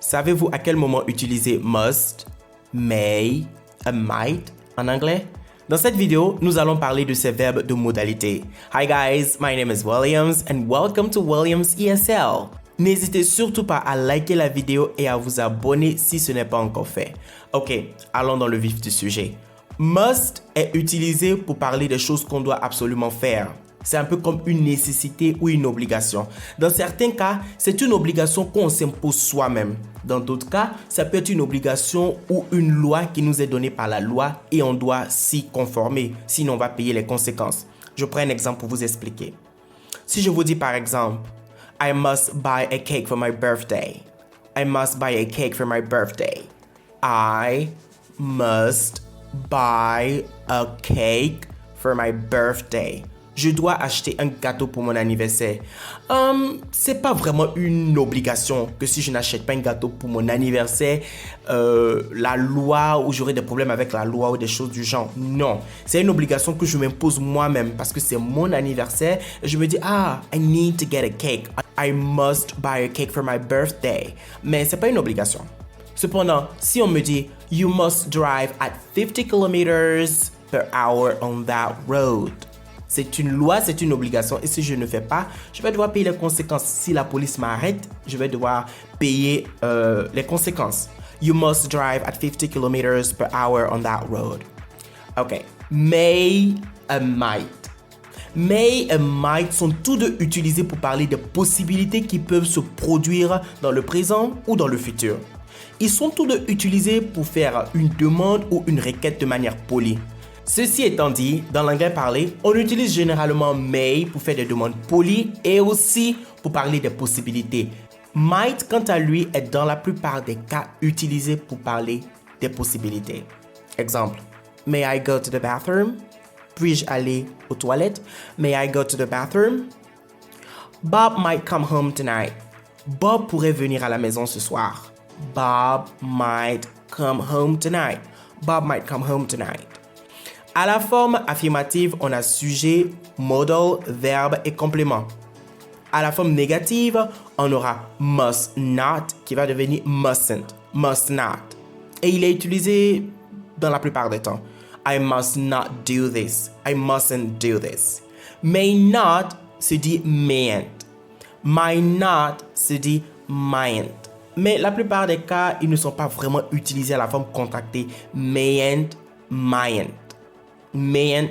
Savez-vous à quel moment utiliser must, may, might en anglais? Dans cette vidéo, nous allons parler de ces verbes de modalité. Hi guys, my name is Williams and welcome to Williams ESL. N'hésitez surtout pas à liker la vidéo et à vous abonner si ce n'est pas encore fait. Ok, allons dans le vif du sujet. Must est utilisé pour parler des choses qu'on doit absolument faire. C'est un peu comme une nécessité ou une obligation. Dans certains cas, c'est une obligation qu'on s'impose soi-même. Dans d'autres cas, ça peut être une obligation ou une loi qui nous est donnée par la loi et on doit s'y conformer, sinon on va payer les conséquences. Je prends un exemple pour vous expliquer. Si je vous dis par exemple, I must buy a cake for my birthday. I must buy a cake for my birthday. I must buy a cake for my birthday. Je dois acheter un gâteau pour mon anniversaire. C'est pas vraiment une obligation que si je n'achète pas un gâteau pour mon anniversaire, la loi ou j'aurai des problèmes avec la loi ou des choses du genre. Non, c'est une obligation que je m'impose moi-même parce que c'est mon anniversaire. Je me dis, I need to get a cake. I must buy a cake for my birthday. Mais c'est pas une obligation. Cependant, si on me dit, you must drive at 50 kilometers per hour on that road. C'est une loi, c'est une obligation. Et si je ne fais pas, je vais devoir payer les conséquences. Si la police m'arrête, je vais devoir payer les conséquences. You must drive at 50 kilometers per hour on that road. OK. May and might. May and might sont tous deux utilisés pour parler des possibilités qui peuvent se produire dans le présent ou dans le futur. Ils sont tous deux utilisés pour faire une demande ou une requête de manière polie. Ceci étant dit, dans l'anglais parlé, on utilise généralement may pour faire des demandes polies et aussi pour parler des possibilités. Might, quant à lui, est dans la plupart des cas utilisé pour parler des possibilités. Exemple, may I go to the bathroom? Puis-je aller aux toilettes? May I go to the bathroom? Bob might come home tonight. Bob pourrait venir à la maison ce soir. Bob might come home tonight. Bob might come home tonight. À la forme affirmative, on a sujet, modal, verbe et complément. À la forme négative, on aura must not qui va devenir mustn't, must not. Et il est utilisé dans la plupart des temps. I must not do this. I mustn't do this. May not se dit mayn't. Might not se dit mightn't. Mais la plupart des cas, ils ne sont pas vraiment utilisés à la forme contractée mayn't, mightn't. Mayn't,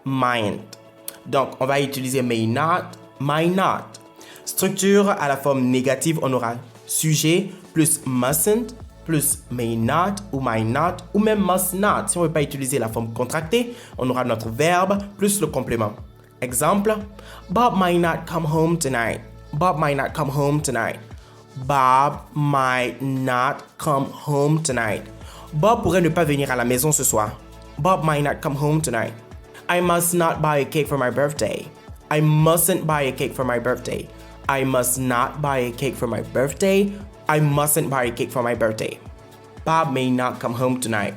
mightn't. Donc, on va utiliser may not, might not. Structure à la forme négative, on aura sujet plus mustn't, plus may not ou might not, ou même must not. Si on ne veut pas utiliser la forme contractée, on aura notre verbe plus le complément. Exemple, Bob might not come home tonight. Bob might not come home tonight. Bob might not come home tonight. Bob pourrait ne pas venir à la maison ce soir. Bob might not come home tonight. I must not buy a cake for my birthday. I mustn't buy a cake for my birthday. I must not buy a cake for my birthday. I mustn't buy a cake for my birthday. Bob may not come home tonight.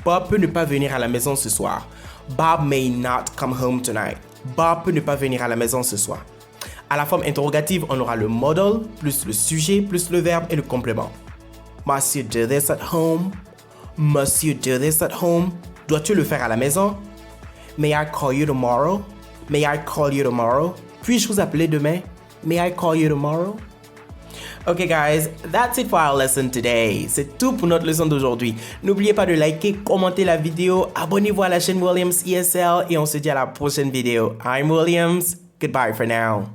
Bob peut ne pas venir à la maison ce soir. Bob may not come home tonight. Bob peut ne pas venir à la maison ce soir. À la forme interrogative, on aura le modal, plus le sujet, plus le verbe et le complément. Must you do this at home? Must you do this at home? Dois-tu le faire à la maison? May I call you tomorrow? May I call you tomorrow? Puis-je vous appeler demain? May I call you tomorrow? Okay guys, that's it for our lesson today. C'est tout pour notre leçon d'aujourd'hui. N'oubliez pas de liker, commenter la vidéo, abonnez-vous à la chaîne Williams ESL et on se dit à la prochaine vidéo. I'm Williams. Goodbye for now.